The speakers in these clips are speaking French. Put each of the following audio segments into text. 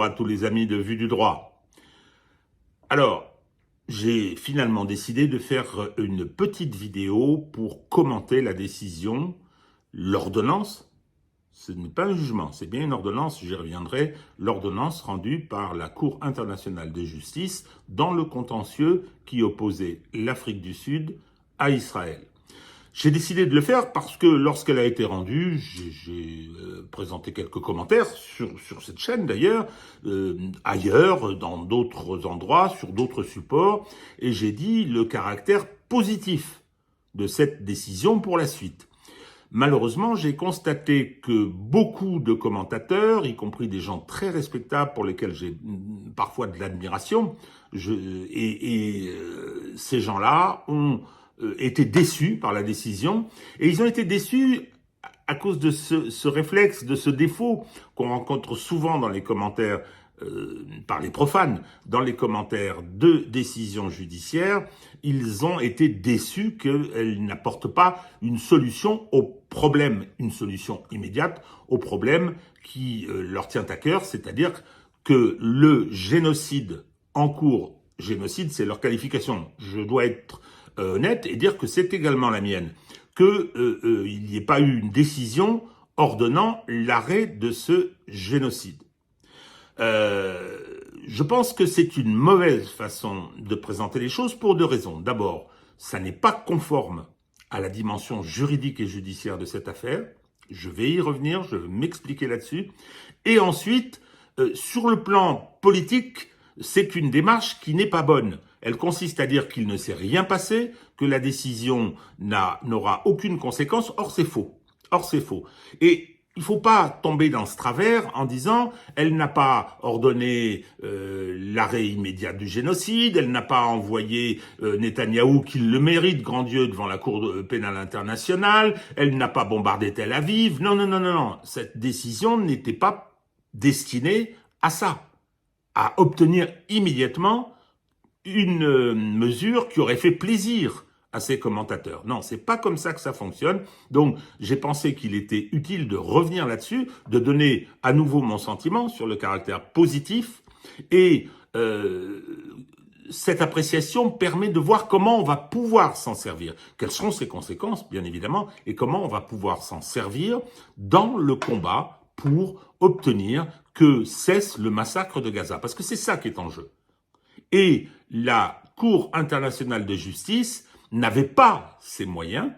bonjour à tous les amis de Vue du Droit. Alors, j'ai finalement décidé de faire une petite vidéo pour commenter la décision, l'ordonnance. Ce n'est pas un jugement, c'est bien une ordonnance, j'y reviendrai, l'ordonnance rendue par la Cour internationale de justice dans le contentieux qui opposait l'Afrique du Sud à Israël. J'ai décidé de le faire parce que lorsqu'elle a été rendue, j'ai présenté quelques commentaires sur cette chaîne d'ailleurs, ailleurs, dans d'autres endroits, sur d'autres supports, et j'ai dit le caractère positif de cette décision pour la suite. Malheureusement, j'ai constaté que beaucoup de commentateurs, y compris des gens très respectables pour lesquels j'ai parfois de l'admiration, ces gens-là ont été déçus par la décision, et ils ont été déçus à cause de ce réflexe, de ce défaut qu'on rencontre souvent dans les commentaires par les profanes, dans les commentaires de décisions judiciaires. Ils ont été déçus qu'elles n'apportent pas une solution au problème, une solution immédiate au problème qui leur tient à cœur, c'est-à-dire que le génocide en cours, génocide c'est leur qualification, je dois être honnête et dire que c'est également la mienne, qu'il n'y ait pas eu une décision ordonnant l'arrêt de ce génocide. Je pense que c'est une mauvaise façon de présenter les choses pour deux raisons. D'abord, ça n'est pas conforme à la dimension juridique et judiciaire de cette affaire. Je vais y revenir, je vais m'expliquer là-dessus. Et ensuite, sur le plan politique, c'est une démarche qui n'est pas bonne. Elle consiste à dire qu'il ne s'est rien passé, que la décision n'aura aucune conséquence. Or, c'est faux. Or, c'est faux. Et il ne faut pas tomber dans ce travers en disant elle n'a pas ordonné l'arrêt immédiat du génocide, elle n'a pas envoyé Netanyahou, qui le mérite, grand Dieu, devant la Cour pénale internationale, elle n'a pas bombardé Tel Aviv. Non, non, non, non, non. Cette décision n'était pas destinée à ça, à obtenir immédiatement une mesure qui aurait fait plaisir à ses commentateurs. Non, c'est pas comme ça que ça fonctionne. Donc, j'ai pensé qu'il était utile de revenir là-dessus, de donner à nouveau mon sentiment sur le caractère positif. Et cette appréciation permet de voir comment on va pouvoir s'en servir. Quelles seront ses conséquences, bien évidemment, et comment on va pouvoir s'en servir dans le combat pour obtenir que cesse le massacre de Gaza. Parce que c'est ça qui est en jeu. Et la Cour internationale de justice n'avait pas ces moyens,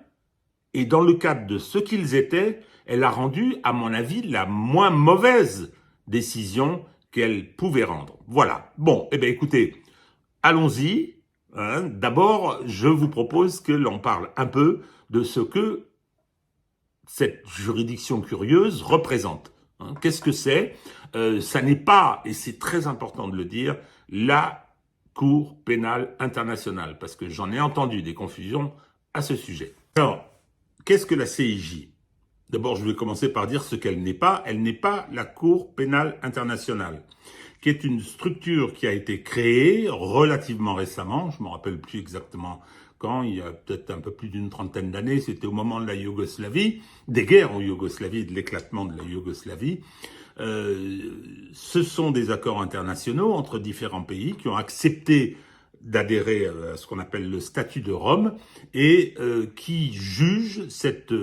et dans le cadre de ce qu'ils étaient, elle a rendu, à mon avis, la moins mauvaise décision qu'elle pouvait rendre. Voilà. Bon, eh bien écoutez, allons-y. D'abord, je vous propose que l'on parle un peu de ce que cette juridiction curieuse représente. Qu'est-ce que c'est? Ça n'est pas, et c'est très important de le dire, la Cour pénale internationale, parce que j'en ai entendu des confusions à ce sujet. Alors, qu'est-ce que la CIJ? D'abord, je vais commencer par dire ce qu'elle n'est pas. Elle n'est pas la Cour pénale internationale, qui est une structure qui a été créée relativement récemment, je ne me rappelle plus exactement quand, il y a peut-être un peu plus d'une trentaine d'années, c'était au moment de la Yougoslavie, des guerres en Yougoslavie et de l'éclatement de la Yougoslavie. Ce sont des accords internationaux entre différents pays qui ont accepté d'adhérer à ce qu'on appelle le statut de Rome et qui jugent, cette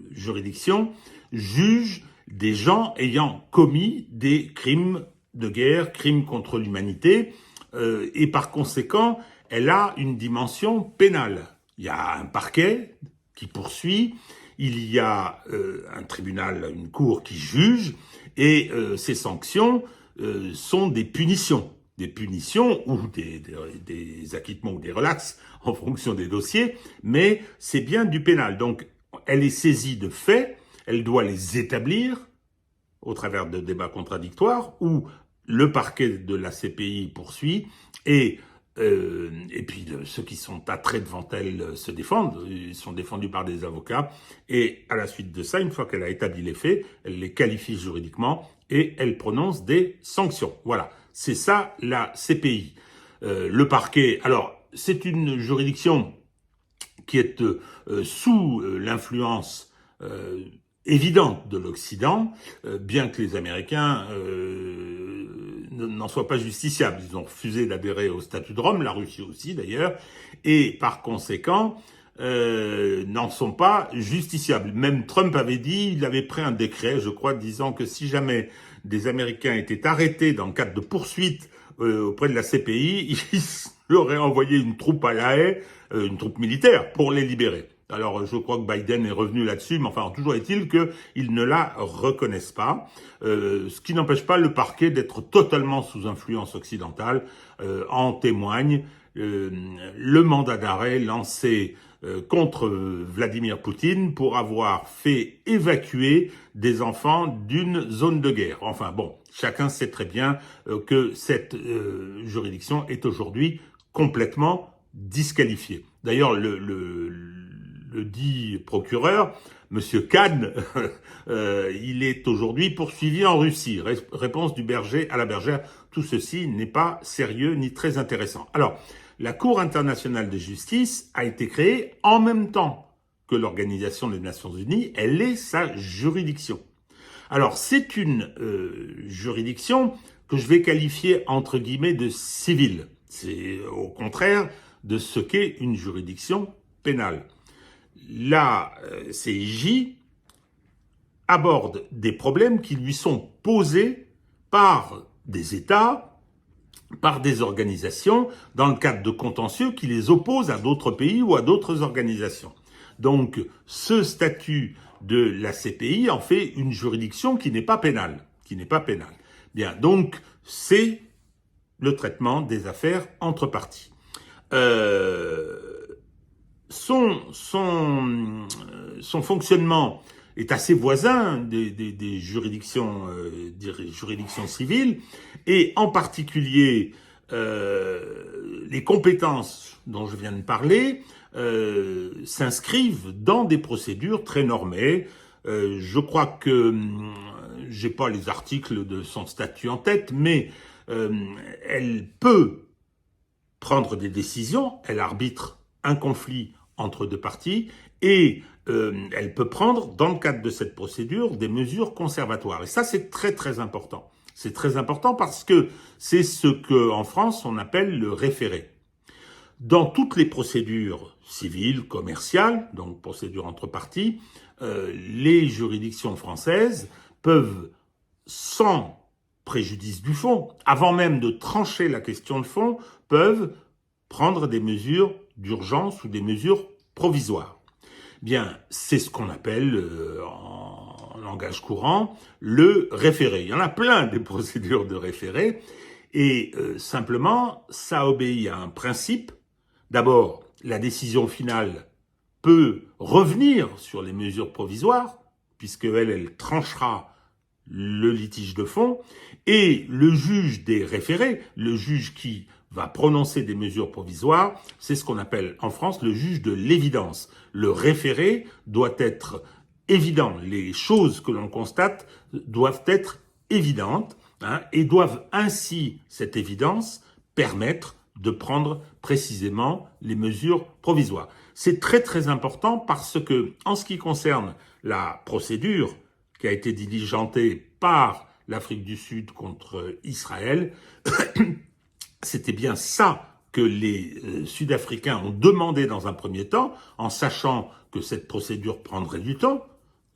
juridiction juge des gens ayant commis des crimes de guerre, crimes contre l'humanité, et par conséquent, elle a une dimension pénale. Il y a un parquet qui poursuit, il y a un tribunal, une cour qui juge, et ces sanctions sont des punitions ou des acquittements ou des relaxes en fonction des dossiers, mais c'est bien du pénal. Donc, elle est saisie de faits, elle doit les établir au travers de débats contradictoires où le parquet de la CPI poursuit et puis ceux qui sont attraits devant elle se défendent, ils sont défendus par des avocats, et à la suite de ça, une fois qu'elle a établi les faits, elle les qualifie juridiquement et elle prononce des sanctions. Voilà, c'est ça la CPI. Le parquet, alors c'est une juridiction qui est sous l'influence évidente de l'Occident, bien que les Américains n'en soient pas justiciables. Ils ont refusé d'adhérer au statut de Rome, la Russie aussi d'ailleurs, et par conséquent, n'en sont pas justiciables. Même Trump avait dit, il avait pris un décret, je crois, disant que si jamais des Américains étaient arrêtés dans le cadre de poursuites auprès de la CPI, il leur aurait envoyé une troupe à La Haye, une troupe militaire, pour les libérer. Alors, je crois que Biden est revenu là-dessus, mais enfin, toujours est-il qu'ils ne la reconnaissent pas, ce qui n'empêche pas le parquet d'être totalement sous influence occidentale. En témoigne le mandat d'arrêt lancé contre Vladimir Poutine pour avoir fait évacuer des enfants d'une zone de guerre. Enfin bon, chacun sait très bien que cette juridiction est aujourd'hui complètement disqualifiée. D'ailleurs, le dit procureur, Monsieur Kahn, il est aujourd'hui poursuivi en Russie. Réponse du berger à la bergère. Tout ceci n'est pas sérieux ni très intéressant. Alors, la Cour internationale de justice a été créée en même temps que l'Organisation des Nations Unies. Elle est sa juridiction. Alors, c'est une juridiction que je vais qualifier entre guillemets de civile. C'est au contraire de ce qu'est une juridiction pénale. La CIJ aborde des problèmes qui lui sont posés par des États, par des organisations, dans le cadre de contentieux qui les opposent à d'autres pays ou à d'autres organisations. Donc, ce statut de la CPI en fait une juridiction qui n'est pas pénale. Bien, donc, c'est le traitement des affaires entre parties. Son fonctionnement est assez voisin des juridictions civiles, et en particulier les compétences dont je viens de parler s'inscrivent dans des procédures très normées. Je crois que j'ai pas les articles de son statut en tête, mais elle peut prendre des décisions, elle arbitre un conflit entre deux parties, et elle peut prendre, dans le cadre de cette procédure, des mesures conservatoires. Et ça, c'est très très important. C'est très important parce que c'est ce qu'en France, on appelle le référé. Dans toutes les procédures civiles, commerciales, donc procédures entre parties, les juridictions françaises peuvent, sans préjudice du fond, avant même de trancher la question de fond, peuvent prendre des mesures d'urgence ou des mesures provisoires. Bien, c'est ce qu'on appelle en langage courant le référé. Il y en a plein des procédures de référé, et simplement, ça obéit à un principe. D'abord, la décision finale peut revenir sur les mesures provisoires, puisqu'elle tranchera le litige de fond, et le juge des référés, le juge qui va prononcer des mesures provisoires, c'est ce qu'on appelle en France le juge de l'évidence. Le référé doit être évident. Les choses que l'on constate doivent être évidentes, et doivent ainsi, cette évidence, permettre de prendre précisément les mesures provisoires. C'est très très important parce que, en ce qui concerne la procédure qui a été diligentée par l'Afrique du Sud contre Israël, c'était bien ça que les Sud-Africains ont demandé dans un premier temps, en sachant que cette procédure prendrait du temps,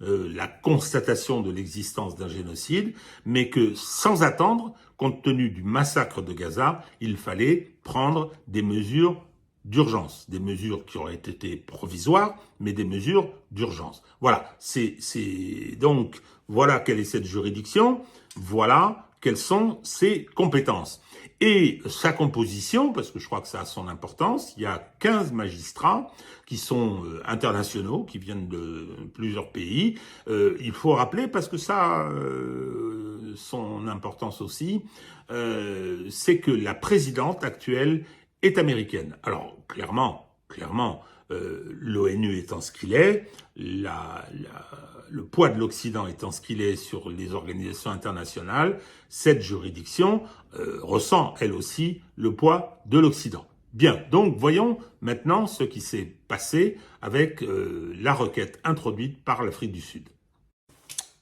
la constatation de l'existence d'un génocide, mais que sans attendre, compte tenu du massacre de Gaza, il fallait prendre des mesures d'urgence, des mesures qui auraient été provisoires, mais des mesures d'urgence. Voilà, donc, voilà quelle est cette juridiction, voilà quelles sont ses compétences. Et sa composition, parce que je crois que ça a son importance, il y a 15 magistrats qui sont internationaux, qui viennent de plusieurs pays. Il faut rappeler, parce que ça a son importance aussi, c'est que la présidente actuelle est américaine. Alors, clairement, l'ONU étant ce qu'il est, le poids de l'Occident étant ce qu'il est sur les organisations internationales, cette juridiction ressent, elle aussi, le poids de l'Occident. Bien, donc voyons maintenant ce qui s'est passé avec la requête introduite par l'Afrique du Sud.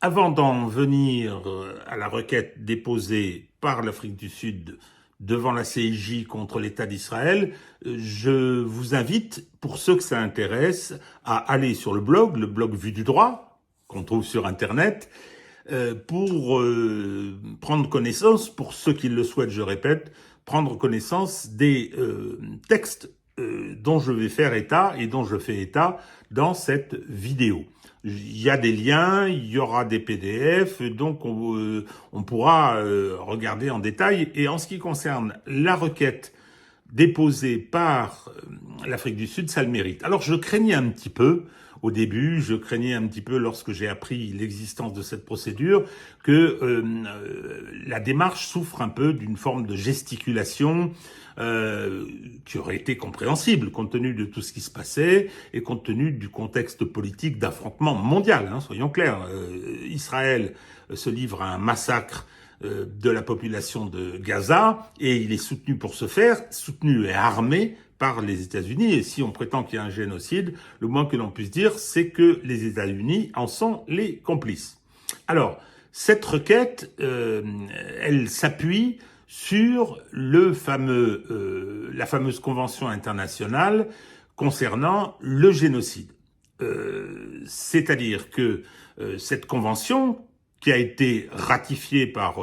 Avant d'en venir à la requête déposée par l'Afrique du Sud devant la CIJ contre l'État d'Israël, je vous invite, pour ceux que ça intéresse, à aller sur le blog Vue du droit, qu'on trouve sur Internet, pour prendre connaissance, pour ceux qui le souhaitent, je répète, prendre connaissance des textes dont je vais faire état et dont je fais état dans cette vidéo. Il y a des liens, il y aura des PDF, donc on pourra regarder en détail. Et en ce qui concerne la requête déposée par l'Afrique du Sud, ça le mérite. Alors je craignais un petit peu, au début, lorsque j'ai appris l'existence de cette procédure, que la démarche souffre un peu d'une forme de gesticulation qui aurait été compréhensible compte tenu de tout ce qui se passait et compte tenu du contexte politique d'affrontement mondial, soyons clairs. Israël se livre à un massacre de la population de Gaza et il est soutenu pour ce faire, soutenu et armé par les États-Unis. Et si on prétend qu'il y a un génocide, le moins que l'on puisse dire, c'est que les États-Unis en sont les complices. Alors, cette requête, elle s'appuie sur la fameuse convention internationale concernant le génocide. C'est-à-dire que cette convention, qui a été ratifiée par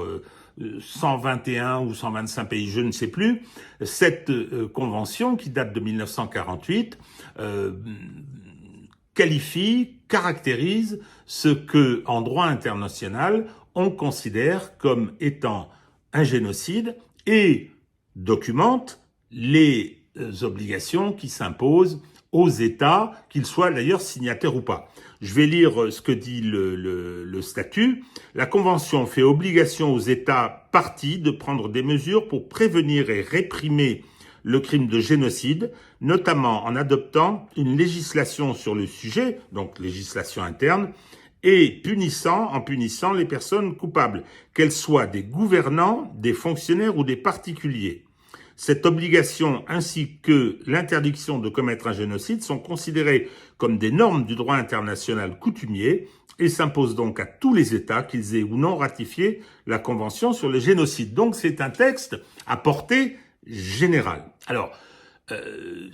121 ou 125 pays, je ne sais plus, cette convention qui date de 1948 caractérise ce que, en droit international, on considère comme étant un génocide et documente les obligations qui s'imposent aux États, qu'ils soient d'ailleurs signataires ou pas. Je vais lire ce que dit le statut. La Convention fait obligation aux États parties de prendre des mesures pour prévenir et réprimer le crime de génocide, notamment en adoptant une législation sur le sujet, donc législation interne, et en punissant les personnes coupables, qu'elles soient des gouvernants, des fonctionnaires ou des particuliers. Cette obligation ainsi que l'interdiction de commettre un génocide sont considérées comme des normes du droit international coutumier et s'imposent donc à tous les États, qu'ils aient ou non ratifié la Convention sur le génocide. Donc c'est un texte à portée générale. Alors,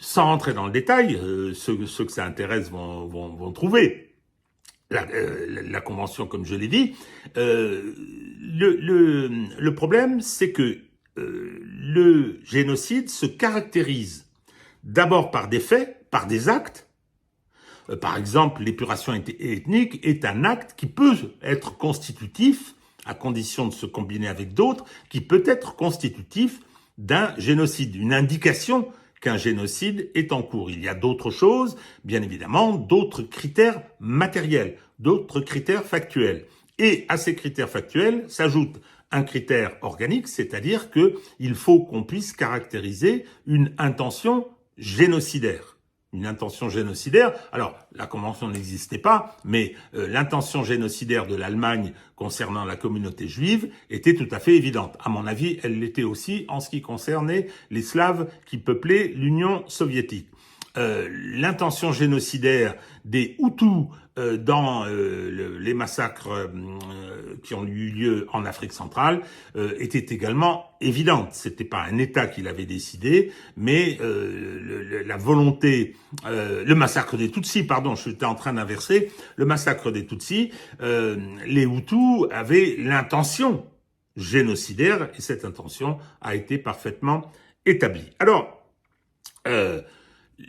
sans rentrer dans le détail, ceux que ça intéresse vont trouver la Convention, comme je l'ai dit. Le problème, c'est que le génocide se caractérise d'abord par des faits, par des actes. Par exemple, l'épuration ethnique est un acte qui peut être constitutif, à condition de se combiner avec d'autres, qui peut être constitutif d'un génocide, une indication qu'un génocide est en cours. Il y a d'autres choses, bien évidemment, d'autres critères matériels, d'autres critères factuels. Et à ces critères factuels s'ajoute un critère organique, c'est-à-dire que il faut qu'on puisse caractériser une intention génocidaire. Une intention génocidaire, alors la convention n'existait pas, mais l'intention génocidaire de l'Allemagne concernant la communauté juive était tout à fait évidente. À mon avis, elle l'était aussi en ce qui concernait les Slaves qui peuplaient l'Union soviétique. L'intention génocidaire des Hutus dans les massacres qui ont eu lieu en Afrique centrale était également évidente. C'était pas un État qui l'avait décidé, mais la volonté, le massacre des Tutsis, pardon, je suis en train d'inverser, le massacre des Tutsis, les Hutus avaient l'intention génocidaire et cette intention a été parfaitement établie. Alors,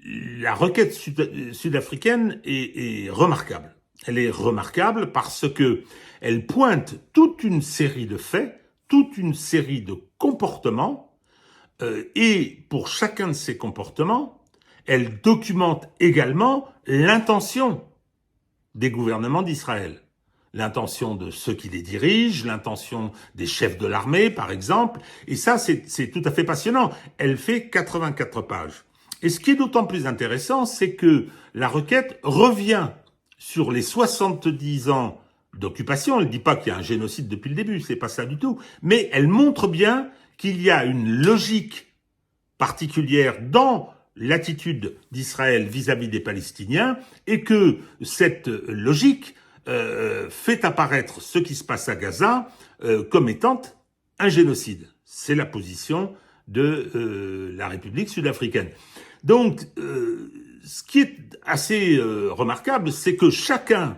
la requête sud-africaine est remarquable. Elle est remarquable parce que elle pointe toute une série de faits, toute une série de comportements, et pour chacun de ces comportements, elle documente également l'intention des gouvernements d'Israël. L'intention de ceux qui les dirigent, l'intention des chefs de l'armée, par exemple. Et ça, c'est tout à fait passionnant. Elle fait 84 pages. Et ce qui est d'autant plus intéressant, c'est que la requête revient sur les 70 ans d'occupation. Elle ne dit pas qu'il y a un génocide depuis le début, c'est pas ça du tout. Mais elle montre bien qu'il y a une logique particulière dans l'attitude d'Israël vis-à-vis des Palestiniens et que cette logique fait apparaître ce qui se passe à Gaza comme étant un génocide. C'est la position de la République sud-africaine. Donc, ce qui est assez remarquable, c'est que chacun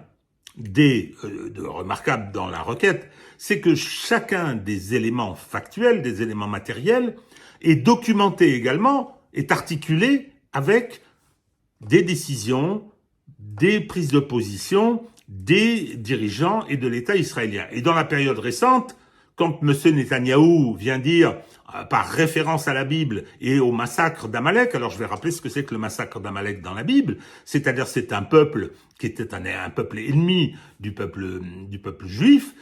remarquable dans la requête, c'est que chacun des éléments factuels, des éléments matériels, est documenté également, est articulé avec des décisions, des prises de position des dirigeants et de l'État israélien. Et dans la période récente, quand M. Netanyahou vient dire, par référence à la Bible et au massacre d'Amalek, alors je vais rappeler ce que c'est que le massacre d'Amalek dans la Bible, c'est-à-dire c'est un peuple qui était un peuple ennemi du peuple juif,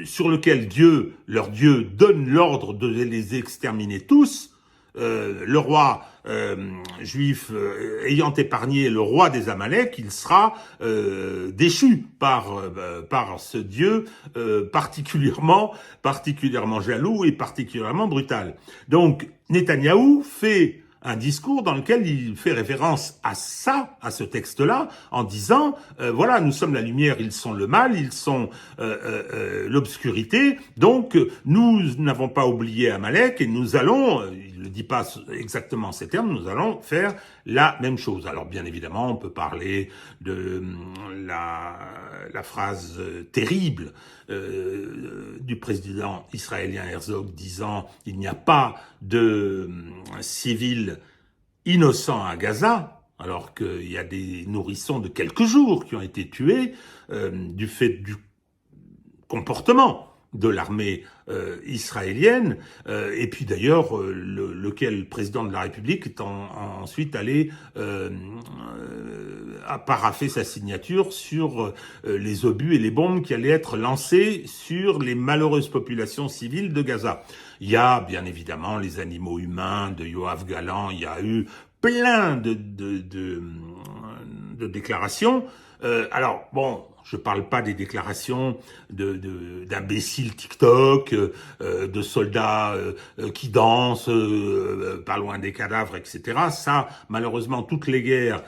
sur lequel leur Dieu donne l'ordre de les exterminer tous. Le roi juif ayant épargné le roi des Amalek, il sera déchu par ce Dieu particulièrement jaloux et particulièrement brutal. Donc Netanyahou fait un discours dans lequel il fait référence à ce texte-là, en disant, voilà, nous sommes la lumière, ils sont le mal, ils sont l'obscurité, donc nous n'avons pas oublié Amalek et nous allons, il ne dit pas exactement ces termes, nous allons faire la même chose. Alors bien évidemment, on peut parler de la phrase terrible du président israélien Herzog disant « Il n'y a pas de civils innocents à Gaza », alors qu'il y a des nourrissons de quelques jours qui ont été tués du fait du comportement de l'armée israélienne, et puis d'ailleurs lequel président de la République est ensuite allé a paraffé sa signature sur les obus et les bombes qui allaient être lancés sur les malheureuses populations civiles de Gaza. Il y a bien évidemment les animaux humains de Yoav Galan, il y a eu plein de déclarations. Alors bon, je parle pas des déclarations d'imbéciles TikTok, de soldats qui dansent pas loin des cadavres, etc. Ça, malheureusement, toutes les guerres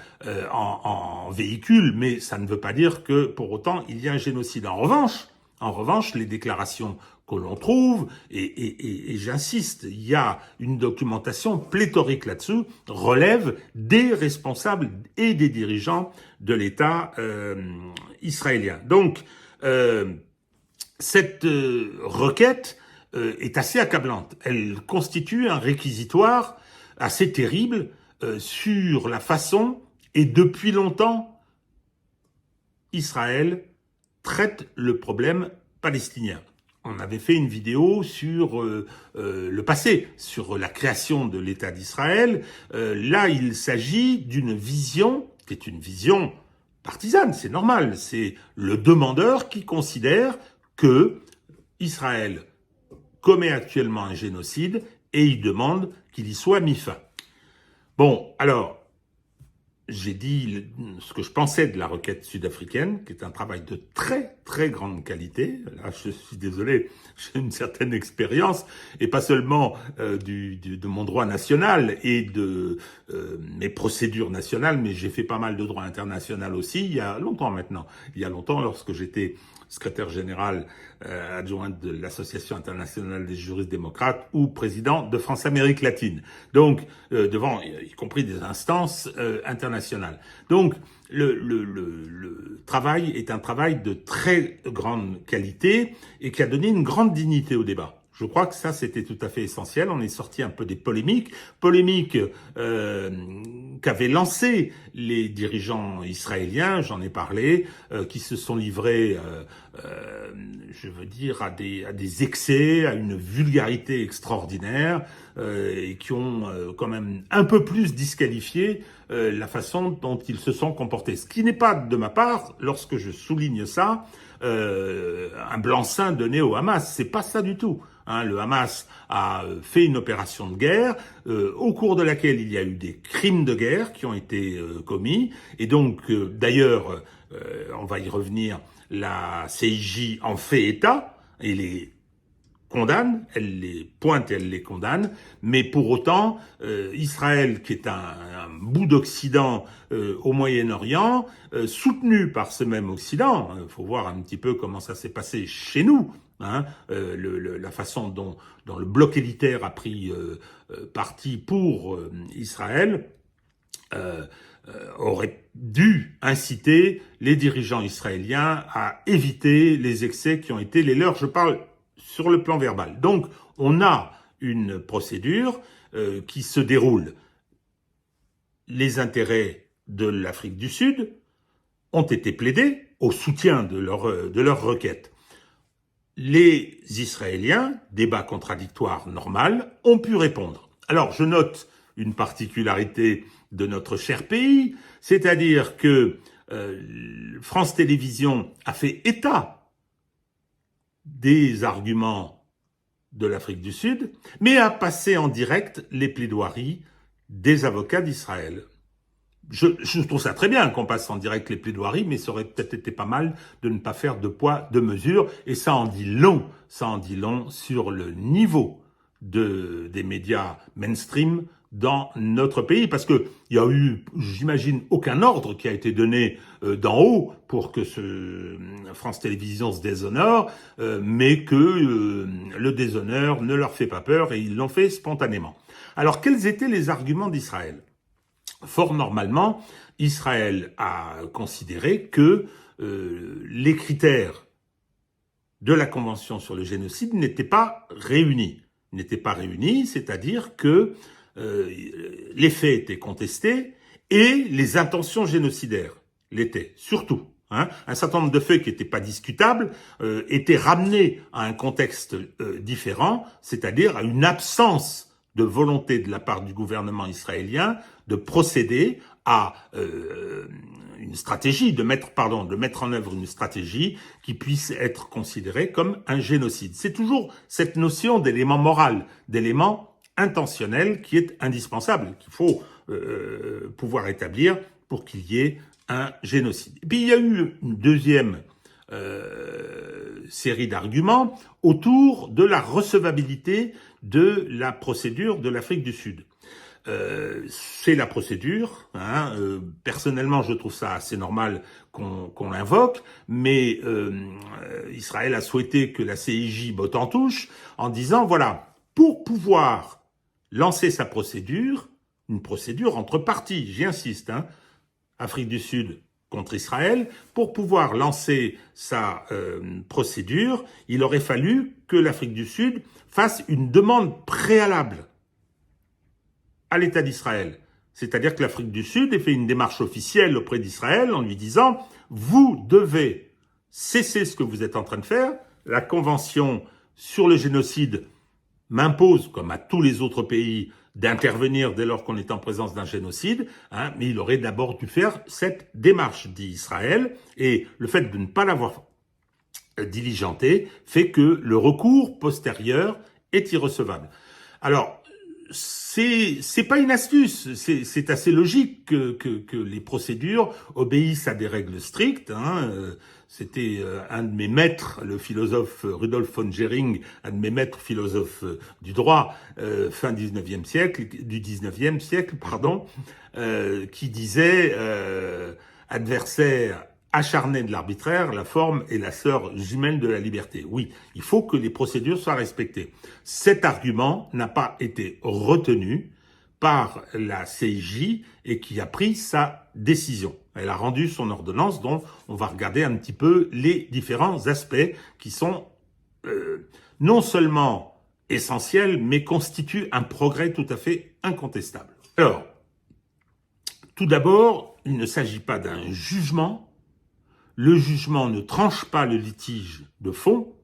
en véhiculent, mais ça ne veut pas dire que pour autant il y a un génocide. En revanche, les déclarations que l'on trouve, et j'insiste, il y a une documentation pléthorique là-dessus, relève des responsables et des dirigeants de l'État israélien. Donc, cette requête est assez accablante. Elle constitue un réquisitoire assez terrible sur la façon, et depuis longtemps, Israël traite le problème palestinien. On avait fait une vidéo sur le passé, sur la création de l'État d'Israël. Là, il s'agit d'une vision qui est une vision partisane, c'est normal. C'est le demandeur qui considère que Israël commet actuellement un génocide et il demande qu'il y soit mis fin. Bon, alors, j'ai dit ce que je pensais de la requête sud-africaine, qui est un travail de très, très grande qualité. Là, je suis désolé, j'ai une certaine expérience, et pas seulement de mon droit national et de mes procédures nationales, mais j'ai fait pas mal de droit international aussi, il y a longtemps maintenant. Il y a longtemps, lorsque j'étais secrétaire général adjoint de l'Association internationale des juristes démocrates ou président de France-Amérique latine. Donc, devant, y compris des instances internationales. Donc, le travail est un travail de très grande qualité et qui a donné une grande dignité au débat. Je crois que ça, c'était tout à fait essentiel. On est sorti un peu des polémiques qu'avaient lancées les dirigeants israéliens, j'en ai parlé, qui se sont livrés, je veux dire, à des excès, à une vulgarité extraordinaire, et qui ont quand même un peu plus disqualifié la façon dont ils se sont comportés. Ce qui n'est pas de ma part, lorsque je souligne ça, un blanc-seing donné au Hamas. C'est pas ça du tout. Le Hamas a fait une opération de guerre au cours de laquelle il y a eu des crimes de guerre qui ont été commis. Et donc, d'ailleurs, on va y revenir, la CIJ en fait état et les condamne, elle les pointe et elle les condamne, mais pour autant, Israël, qui est un bout d'Occident au Moyen-Orient, soutenu par ce même Occident, il faut voir un petit peu comment ça s'est passé chez nous, la façon dont le bloc élitaire a pris parti pour Israël, aurait dû inciter les dirigeants israéliens à éviter les excès qui ont été les leurs. Je parle sur le plan verbal. Donc, on a une procédure qui se déroule. Les intérêts de l'Afrique du Sud ont été plaidés au soutien de leur requête. Les Israéliens, débat contradictoire normal, ont pu répondre. Alors, je note une particularité de notre cher pays, c'est-à-dire que France Télévisions a fait état des arguments de l'Afrique du Sud, mais a passé en direct les plaidoiries des avocats d'Israël. Je trouve ça très bien qu'on passe en direct les plaidoiries, mais ça aurait peut-être été pas mal de ne pas faire de poids, de mesure, et ça en dit long sur le niveau des médias mainstream dans notre pays, parce que il y a eu, j'imagine, aucun ordre qui a été donné d'en haut pour que France Télévisions se déshonore, mais que le déshonneur ne leur fait pas peur et ils l'ont fait spontanément. Alors, quels étaient les arguments d'Israël ? Fort normalement, Israël a considéré que les critères de la Convention sur le génocide n'étaient pas réunis. C'est-à-dire que les faits étaient contestés et les intentions génocidaires l'étaient, surtout. Un certain nombre de faits qui n'étaient pas discutables étaient ramenés à un contexte différent, c'est-à-dire à une absence de volonté de la part du gouvernement israélien de procéder à une stratégie, de mettre en œuvre une stratégie qui puisse être considérée comme un génocide. C'est toujours cette notion d'élément moral, d'élément intentionnel qui est indispensable, qu'il faut pouvoir établir pour qu'il y ait un génocide. Et puis il y a eu une deuxième série d'arguments autour de la recevabilité de la procédure de l'Afrique du Sud. C'est la procédure. Personnellement, je trouve ça assez normal qu'on l'invoque, mais Israël a souhaité que la CIJ botte en touche en disant, voilà, pour pouvoir lancer sa procédure, une procédure entre parties, j'y insiste, Afrique du Sud contre Israël, pour pouvoir lancer sa procédure, il aurait fallu que l'Afrique du Sud fasse une demande préalable à l'État d'Israël. C'est-à-dire que l'Afrique du Sud ait fait une démarche officielle auprès d'Israël en lui disant « Vous devez cesser ce que vous êtes en train de faire, la Convention sur le génocide m'impose, comme à tous les autres pays, d'intervenir dès lors qu'on est en présence d'un génocide, mais il aurait d'abord dû faire cette démarche, dit Israël, et le fait de ne pas l'avoir diligenté fait que le recours postérieur est irrecevable. Alors, c'est pas une astuce, c'est assez logique que les procédures obéissent à des règles strictes. C'était un de mes maîtres, le philosophe Rudolf von Gering, un de mes maîtres philosophes du droit fin du 19e siècle, qui disait adversaire acharné de l'arbitraire, la forme est la sœur jumelle de la liberté. Oui, il faut que les procédures soient respectées. Cet argument n'a pas été retenu par la CIJ et qui a pris sa décision. Elle a rendu son ordonnance, dont on va regarder un petit peu les différents aspects qui sont non seulement essentiels, mais constituent un progrès tout à fait incontestable. Alors, tout d'abord, il ne s'agit pas d'un jugement. Le jugement ne tranche pas le litige de fond.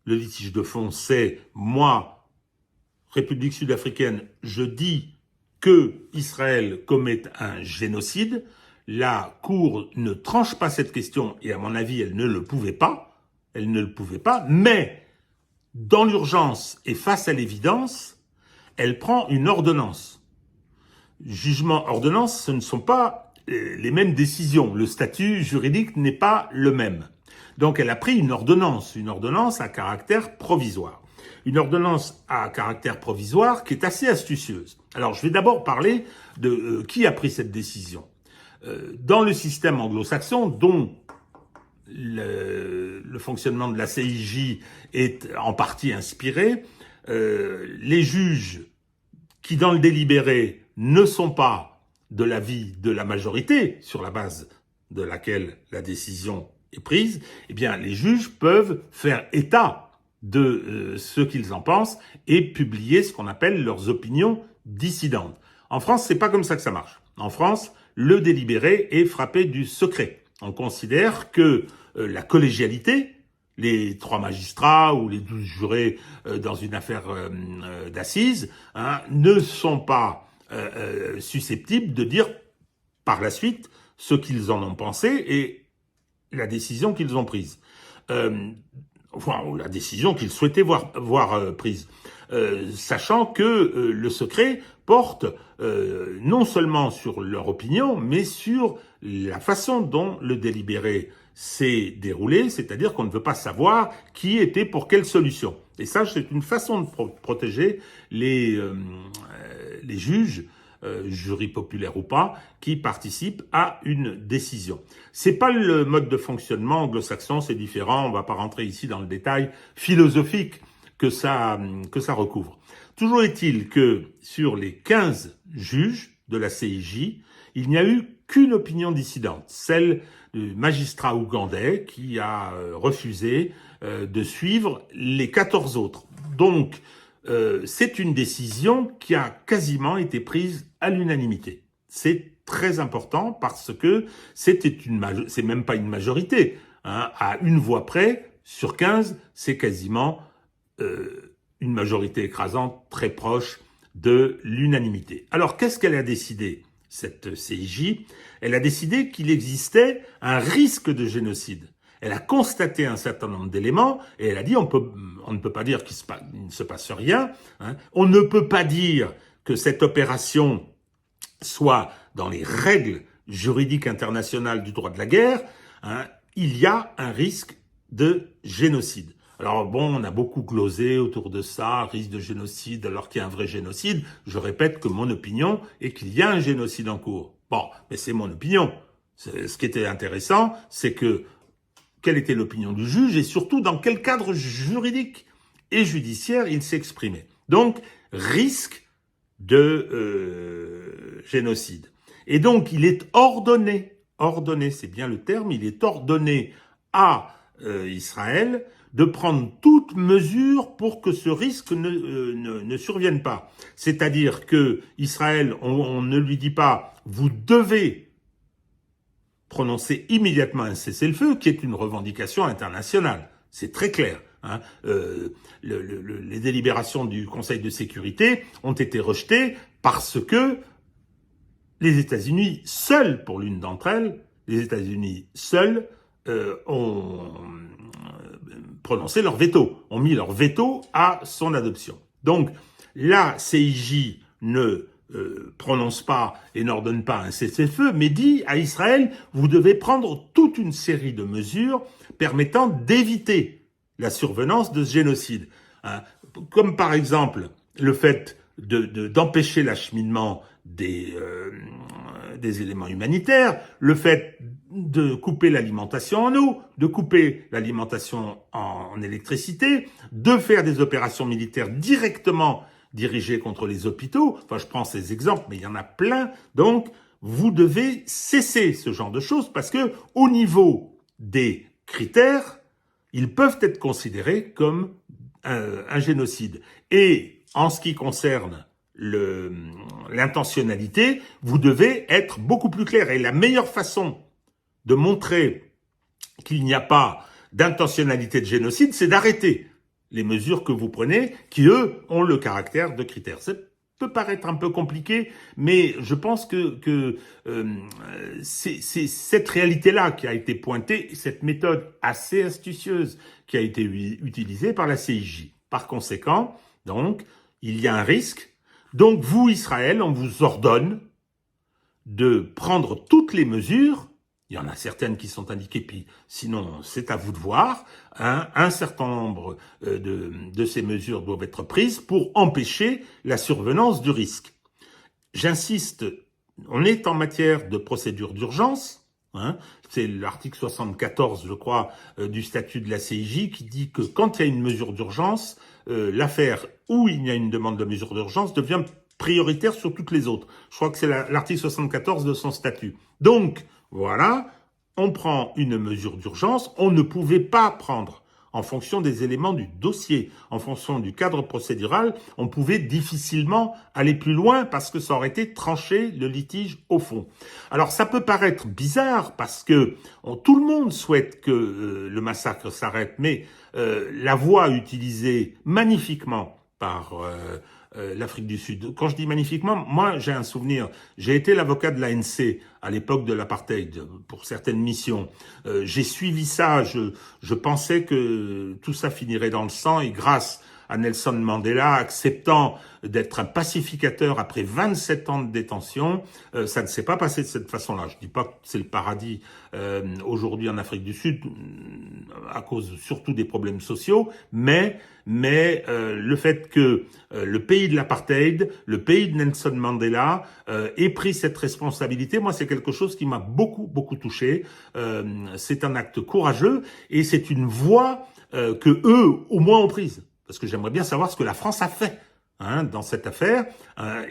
Le litige de fond, c'est moi, République sud-africaine, je dis que Israël commet un génocide. La Cour ne tranche pas cette question et à mon avis, elle ne le pouvait pas. Mais dans l'urgence et face à l'évidence, elle prend une ordonnance. Jugement, ordonnance, ce ne sont pas les mêmes décisions. Le statut juridique n'est pas le même. Donc elle a pris une ordonnance à caractère provisoire. Une ordonnance à caractère provisoire qui est assez astucieuse. Alors je vais d'abord parler de qui a pris cette décision. Dans le système anglo-saxon, dont le fonctionnement de la CIJ est en partie inspiré. Les juges qui, dans le délibéré, ne sont pas de l'avis de la majorité, sur la base de laquelle la décision est prise, eh bien, les juges peuvent faire état de ce qu'ils en pensent et publier ce qu'on appelle leurs opinions dissidentes. En France, c'est pas comme ça que ça marche. En France, le délibéré est frappé du secret. On considère que la collégialité, les 3 magistrats ou les 12 jurés dans une affaire d'assises, ne sont pas susceptibles de dire par la suite ce qu'ils en ont pensé et la décision qu'ils ont prise. Enfin, la décision qu'ils souhaitaient voir prise. Sachant que le secret porte non seulement sur leur opinion, mais sur la façon dont le délibéré s'est déroulé, c'est-à-dire qu'on ne veut pas savoir qui était pour quelle solution. Et ça, c'est une façon de protéger les juges, jury populaire ou pas, qui participent à une décision. C'est pas le mode de fonctionnement anglo-saxon, c'est différent, on va pas rentrer ici dans le détail philosophique que ça recouvre. Toujours est-il que sur les 15 juges de la CIJ, il n'y a eu qu'une opinion dissidente, celle du magistrat ougandais qui a refusé de suivre les 14 autres. Donc, c'est une décision qui a quasiment été prise à l'unanimité. C'est très important parce que c'est même pas une majorité. À une voix près, sur 15, c'est quasiment une majorité écrasante très proche de l'unanimité. Alors, qu'est-ce qu'elle a décidé, cette CIJ? Elle a décidé qu'il existait un risque de génocide. Elle a constaté un certain nombre d'éléments et elle a dit on ne peut pas dire qu'il ne se passe rien. On ne peut pas dire que cette opération soit dans les règles juridiques internationales du droit de la guerre. Il y a un risque de génocide. Alors bon, on a beaucoup glosé autour de ça, risque de génocide alors qu'il y a un vrai génocide. Je répète que mon opinion est qu'il y a un génocide en cours. Bon, mais c'est mon opinion. Ce qui était intéressant, c'est que quelle était l'opinion du juge et surtout dans quel cadre juridique et judiciaire il s'exprimait. Donc, risque de génocide. Et donc, il est ordonné, c'est bien le terme, il est ordonné à Israël de prendre toute mesure pour que ce risque ne survienne pas. C'est-à-dire que Israël, on ne lui dit pas « vous devez » prononcer immédiatement un cessez-le-feu, qui est une revendication internationale. C'est très clair. Les délibérations du Conseil de sécurité ont été rejetées parce que les États-Unis seuls, pour l'une d'entre elles, les États-Unis seuls ont prononcé leur veto, ont mis leur veto à son adoption. Donc, la CIJ ne prononce pas et n'ordonne pas un cessez-le-feu, mais dit à Israël, vous devez prendre toute une série de mesures permettant d'éviter la survenance de ce génocide. Comme par exemple le fait d'empêcher l'acheminement des éléments humanitaires, le fait de couper l'alimentation en eau, de couper l'alimentation en électricité, de faire des opérations militaires directement dirigés contre les hôpitaux. Enfin, je prends ces exemples, mais il y en a plein. Donc, vous devez cesser ce genre de choses parce que, au niveau des critères, ils peuvent être considérés comme un génocide. Et en ce qui concerne l'intentionnalité, vous devez être beaucoup plus clair. Et la meilleure façon de montrer qu'il n'y a pas d'intentionnalité de génocide, c'est d'arrêter les mesures que vous prenez, qui, eux, ont le caractère de critères. Ça peut paraître un peu compliqué, mais je pense que c'est cette réalité-là qui a été pointée, cette méthode assez astucieuse qui a été utilisée par la CIJ. Par conséquent, donc, il y a un risque. Donc, vous, Israël, on vous ordonne de prendre toutes les mesures. Il y en a certaines qui sont indiquées, puis sinon, c'est à vous de voir. Un certain nombre de ces mesures doivent être prises pour empêcher la survenance du risque. J'insiste, on est en matière de procédure d'urgence, Hein. C'est l'article 74, je crois, du statut de la CIJ qui dit que quand il y a une mesure d'urgence, l'affaire où il y a une demande de mesure d'urgence devient prioritaire sur toutes les autres. Je crois que c'est l'article 74 de son statut. Donc, voilà, on prend une mesure d'urgence, on ne pouvait pas prendre en fonction des éléments du dossier, en fonction du cadre procédural, on pouvait difficilement aller plus loin parce que ça aurait été tranché le litige au fond. Alors ça peut paraître bizarre parce que tout le monde souhaite que le massacre s'arrête, mais la voie utilisée magnifiquement par l'Afrique du Sud. Quand je dis magnifiquement, moi j'ai un souvenir. J'ai été l'avocat de l'ANC à l'époque de l'apartheid pour certaines missions. J'ai suivi ça. Je pensais que tout ça finirait dans le sang et grâce à Nelson Mandela, acceptant d'être un pacificateur après 27 ans de détention, ça ne s'est pas passé de cette façon-là. Je dis pas que c'est le paradis aujourd'hui en Afrique du Sud, à cause surtout des problèmes sociaux, mais le fait que le pays de l'apartheid, le pays de Nelson Mandela ait pris cette responsabilité, moi c'est quelque chose qui m'a beaucoup touché. C'est un acte courageux et c'est une voie que eux au moins ont prise. Parce que j'aimerais bien savoir ce que la France a fait dans cette affaire.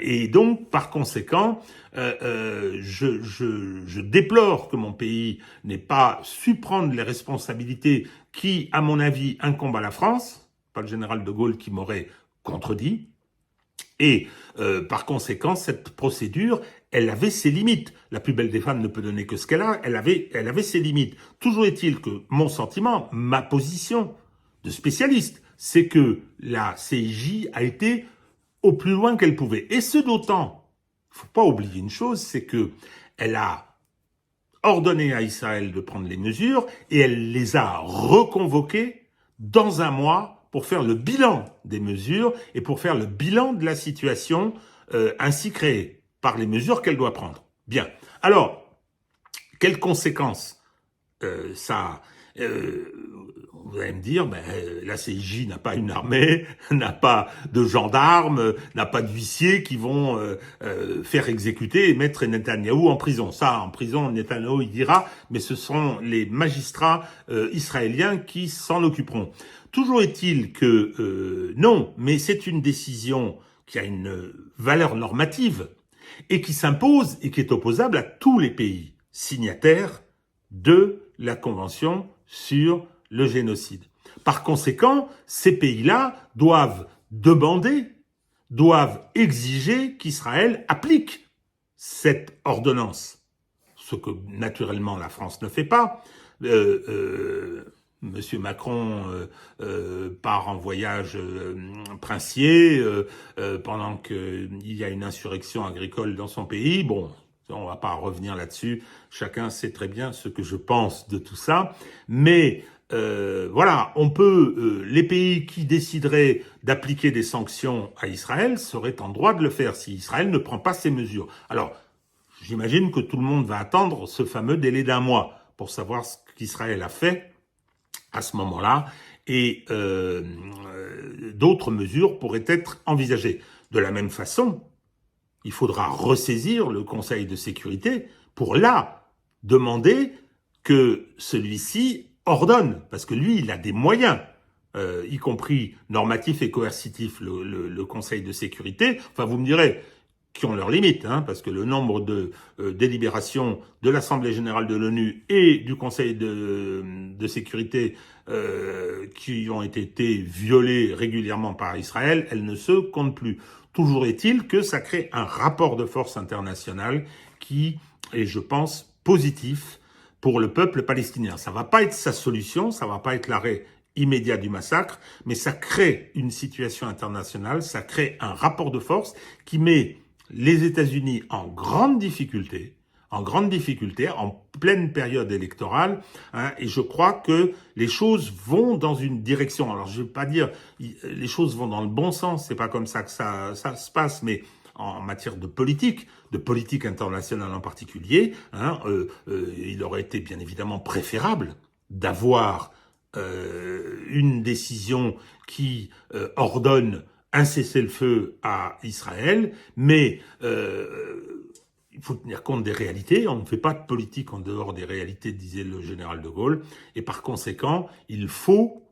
Et donc, par conséquent, je déplore que mon pays n'ait pas su prendre les responsabilités qui, à mon avis, incombent à la France. Pas le général de Gaulle qui m'aurait contredit. Et par conséquent, cette procédure, elle avait ses limites. La plus belle des femmes ne peut donner que ce qu'elle a. Elle avait ses limites. Toujours est-il que mon sentiment, ma position de spécialiste, c'est que la CIJ a été au plus loin qu'elle pouvait. Et ce d'autant, il ne faut pas oublier une chose, c'est que elle a ordonné à Israël de prendre les mesures et elle les a reconvoquées dans un mois pour faire le bilan des mesures et pour faire le bilan de la situation ainsi créée par les mesures qu'elle doit prendre. Bien. Alors, quelles conséquences ça vous allez me dire, la CIJ n'a pas une armée, n'a pas de gendarmes, n'a pas de huissiers qui vont faire exécuter et mettre Netanyahou en prison. Ça, en prison, Netanyahou, il dira, mais ce sont les magistrats israéliens qui s'en occuperont. Toujours est-il que non, mais c'est une décision qui a une valeur normative et qui s'impose et qui est opposable à tous les pays signataires de la Convention sur le génocide. Par conséquent, ces pays-là doivent demander, doivent exiger qu'Israël applique cette ordonnance. Ce que, naturellement, la France ne fait pas. Monsieur Macron part en voyage princier pendant qu'il y a une insurrection agricole dans son pays. Bon, on va pas revenir là-dessus. Chacun sait très bien ce que je pense de tout ça. Mais voilà, on peut, les pays qui décideraient d'appliquer des sanctions à Israël seraient en droit de le faire si Israël ne prend pas ces mesures. Alors, j'imagine que tout le monde va attendre ce fameux délai d'un mois pour savoir ce qu'Israël a fait à ce moment-là et d'autres mesures pourraient être envisagées. De la même façon, il faudra ressaisir le Conseil de sécurité pour là demander que celui-ci ordonne, parce que lui, il a des moyens, y compris normatifs et coercitifs, le Conseil de sécurité. Enfin, vous me direz, qui ont leurs limites, parce que le nombre de délibérations de l'Assemblée générale de l'ONU et du Conseil de sécurité qui ont été violées régulièrement par Israël, elles ne se comptent plus. Toujours est-il que ça crée un rapport de force international qui est, je pense, positif pour le peuple palestinien. Ça va pas être sa solution, ça va pas être l'arrêt immédiat du massacre, mais ça crée une situation internationale, ça crée un rapport de force qui met les États-Unis en grande difficulté, en pleine période électorale, et je crois que les choses vont dans une direction. Alors, je ne vais pas dire les choses vont dans le bon sens, c'est pas comme ça que ça se passe, mais en matière de politique internationale en particulier, il aurait été bien évidemment préférable d'avoir une décision qui ordonne un cessez-le-feu à Israël, mais il faut tenir compte des réalités. On ne fait pas de politique en dehors des réalités, disait le général de Gaulle. Et par conséquent, il faut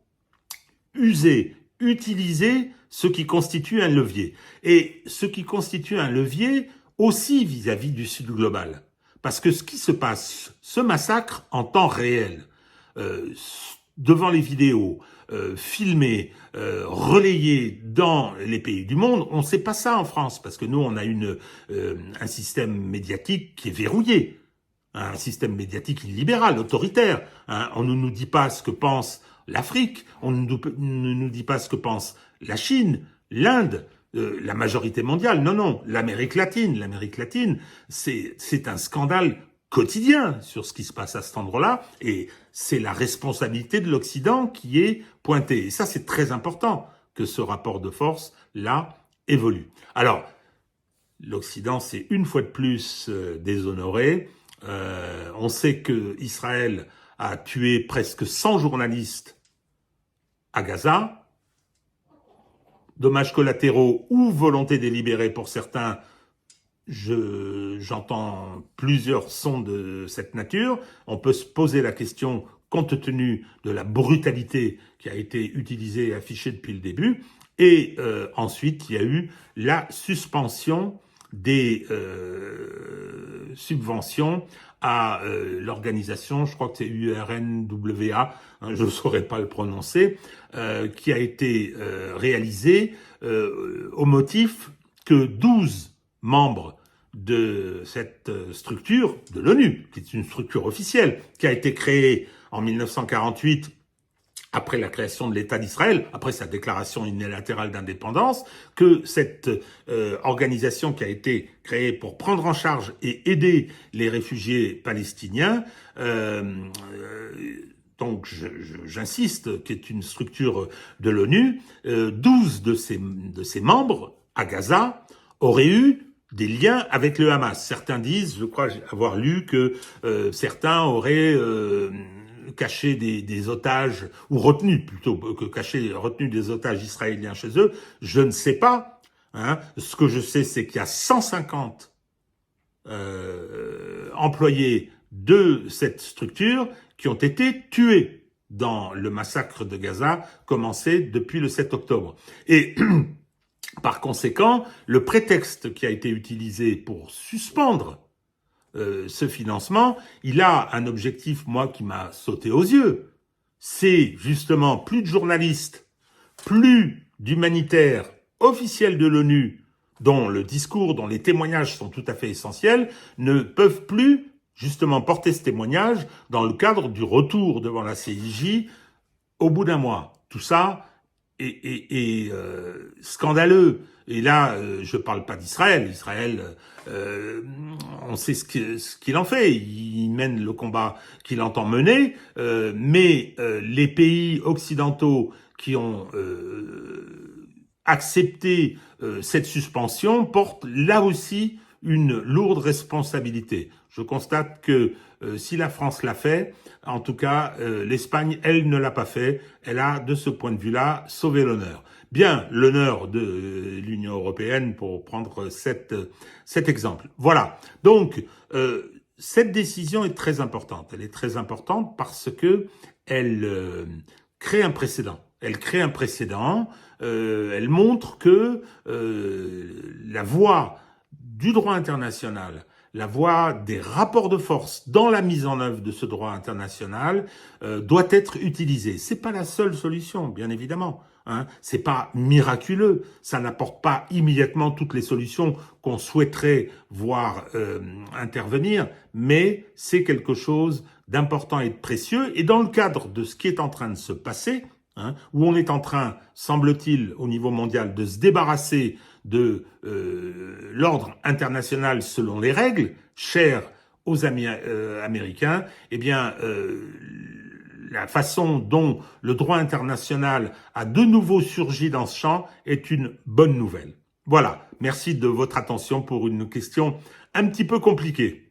utiliser ce qui constitue un levier. Et ce qui constitue un levier aussi vis-à-vis du Sud global. Parce que ce qui se passe, ce massacre en temps réel, devant les vidéos, filmées, relayées dans les pays du monde, on ne sait pas ça en France, parce que nous, on a un système médiatique qui est verrouillé, un système médiatique illibéral, autoritaire. On ne nous dit pas ce que pense l'Afrique, on ne nous dit pas ce que pense la Chine, l'Inde, la majorité mondiale. Non, l'Amérique latine. L'Amérique latine, c'est un scandale quotidien sur ce qui se passe à cet endroit-là, et c'est la responsabilité de l'Occident qui est pointée. Et ça, c'est très important que ce rapport de force, là, évolue. Alors, l'Occident, c'est une fois de plus déshonoré. On sait que Israël a tué presque 100 journalistes à Gaza. Dommages collatéraux ou volonté délibérée pour certains, j'entends plusieurs sons de cette nature. On peut se poser la question, compte tenu de la brutalité qui a été utilisée et affichée depuis le début. Et ensuite, il y a eu la suspension des subventions à l'organisation, je crois que c'est URNWA, je ne saurais pas le prononcer, qui a été réalisée au motif que 12 membres de cette structure de l'ONU, qui est une structure officielle, qui a été créée en 1948 après la création de l'État d'Israël, après sa déclaration unilatérale d'indépendance, que cette organisation qui a été créée pour prendre en charge et aider les réfugiés palestiniens, donc j'insiste, qui est une structure de l'ONU, 12 de ses membres à Gaza auraient eu des liens avec le Hamas. Certains disent, je crois avoir lu que certains auraient caché des otages, ou retenu plutôt que retenu des otages israéliens chez eux. Je ne sais pas. Ce que je sais, c'est qu'il y a 150 employés de cette structure qui ont été tués dans le massacre de Gaza, commencé depuis le 7 octobre. Et par conséquent, le prétexte qui a été utilisé pour suspendre ce financement, il a un objectif, moi, qui m'a sauté aux yeux. C'est justement plus de journalistes, plus d'humanitaires officiels de l'ONU, dont le discours, dont les témoignages sont tout à fait essentiels, ne peuvent plus justement porter ce témoignage dans le cadre du retour devant la CIJ au bout d'un mois. Tout ça est scandaleux. Et là, je parle pas d'Israël. Israël, on sait ce qu'il en fait. Il mène le combat qu'il entend mener. Mais les pays occidentaux qui ont accepté cette suspension portent là aussi une lourde responsabilité. Je constate que si la France l'a fait, en tout cas, l'Espagne, elle ne l'a pas fait. Elle a, de ce point de vue-là, sauvé l'honneur. Bien, l'honneur de l'Union européenne pour prendre cet exemple. Voilà. Donc, cette décision est très importante. Elle est très importante parce que elle crée un précédent. Elle crée un précédent. Elle montre que la voie du droit international, la voie des rapports de force dans la mise en œuvre de ce droit international doit être utilisée. C'est pas la seule solution, bien évidemment. C'est pas miraculeux. Ça n'apporte pas immédiatement toutes les solutions qu'on souhaiterait voir intervenir, mais c'est quelque chose d'important et de précieux. Et dans le cadre de ce qui est en train de se passer, où on est en train, semble-t-il, au niveau mondial, de se débarrasser de l'ordre international selon les règles, chères aux Américains, eh bien, la façon dont le droit international a de nouveau surgi dans ce champ est une bonne nouvelle. Voilà, merci de votre attention pour une question un petit peu compliquée.